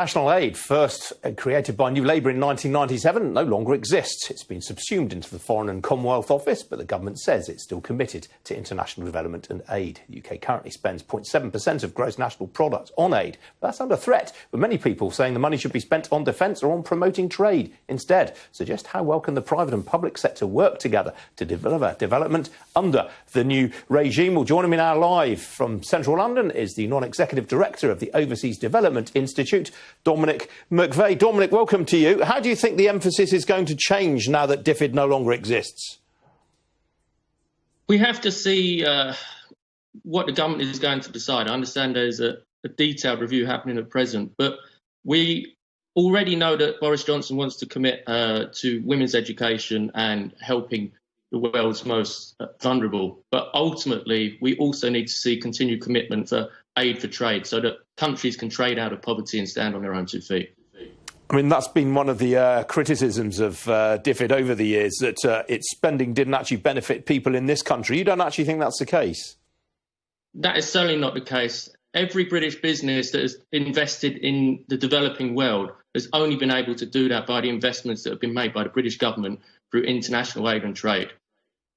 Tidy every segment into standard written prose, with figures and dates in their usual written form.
National aid, first created by New Labour in 1997, no longer exists. It's been subsumed into the Foreign and Commonwealth Office, but the government says it's still committed to international development and aid. The UK currently spends 0.7% of gross national product on aid. But that's under threat, with many people saying the money should be spent on defence or on promoting trade instead. So just how well can the private and public sector work together to deliver development under the new regime? Well, joining me now live from central London is the non-executive director of the Overseas Development Institute, Dominic McVey. Dominic, welcome to you. How do you think the emphasis is going to change now that DFID no longer exists? We have to see what the government is going to decide. I understand there's a detailed review happening at present, but we already know that Boris Johnson wants to commit to women's education and helping the world's most vulnerable. But ultimately, we also need to see continued commitment for aid for trade so that countries can trade out of poverty and stand on their own 2 feet. I mean, that's been one of the criticisms of DFID over the years, that its spending didn't actually benefit people in this country. You don't actually think that's the case? That is certainly not the case. Every British business that has invested in the developing world has only been able to do that by the investments that have been made by the British government through international aid and trade.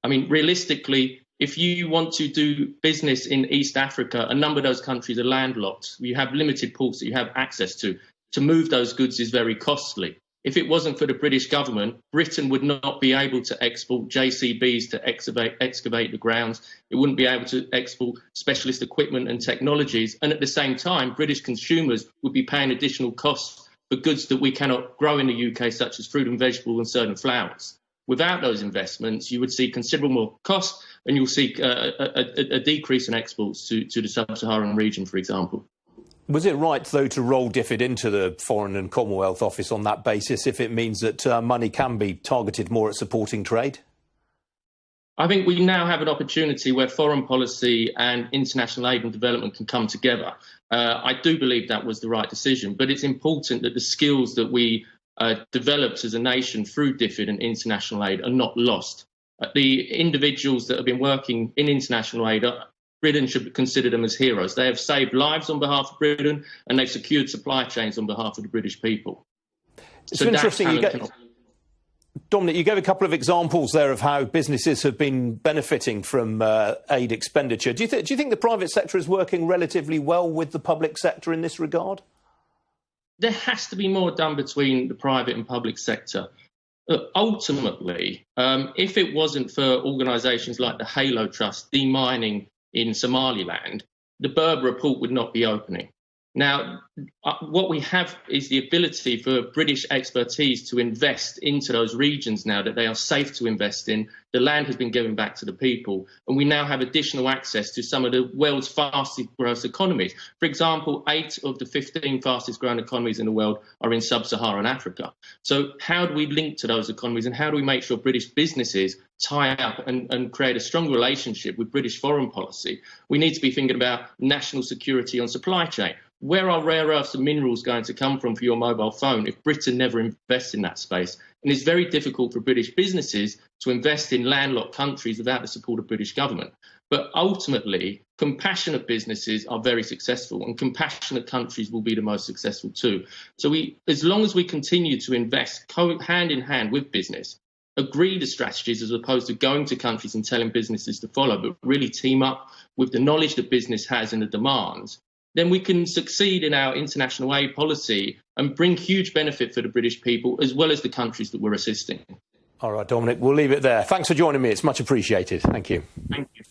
I mean, realistically, if you want to do business in East Africa, a number of those countries are landlocked. You have limited ports that you have access to. To move those goods is very costly. If it wasn't for the British government, Britain would not be able to export JCBs to excavate the grounds. It wouldn't be able to export specialist equipment and technologies. And at the same time, British consumers would be paying additional costs for goods that we cannot grow in the UK, such as fruit and vegetable and certain flowers. Without those investments, you would see considerable more cost, and you'll see a decrease in exports to the sub-Saharan region, for example. Was it right, though, to roll DFID into the Foreign and Commonwealth Office on that basis if it means that money can be targeted more at supporting trade? I think we now have an opportunity where foreign policy and international aid and development can come together. I do believe that was the right decision, but it's important that the skills that we developed as a nation through DFID and international aid are not lost. The individuals that have been working in international aid, Britain should consider them as heroes. They have saved lives on behalf of Britain, and they've secured supply chains on behalf of the British people. It's interesting. Dominic, you gave a couple of examples there of how businesses have been benefiting from aid expenditure. Do you think the private sector is working relatively well with the public sector in this regard? There has to be more done between the private and public sector. Ultimately, if it wasn't for organisations like the Halo Trust demining in Somaliland, the Berber port would not be opening. Now, what we have is the ability for British expertise to invest into those regions now that they are safe to invest in. The land has been given back to the people, and we now have additional access to some of the world's fastest growth economies. For example, 8 of the 15 fastest growing economies in the world are in sub-Saharan Africa. So how do we link to those economies, and how do we make sure British businesses tie up and create a strong relationship with British foreign policy? We need to be thinking about national security on supply chain. Where are rare earths and minerals going to come from for your mobile phone if Britain never invests in that space? And it's very difficult for British businesses to invest in landlocked countries without the support of British government. But ultimately, compassionate businesses are very successful, and compassionate countries will be the most successful too. So as long as we continue to invest hand in hand with business, agree the strategies as opposed to going to countries and telling businesses to follow, but really team up with the knowledge that business has and the demands, then we can succeed in our international aid policy and bring huge benefit for the British people as well as the countries that we're assisting. All right, Dominic, we'll leave it there. Thanks for joining me. It's much appreciated. Thank you. Thank you.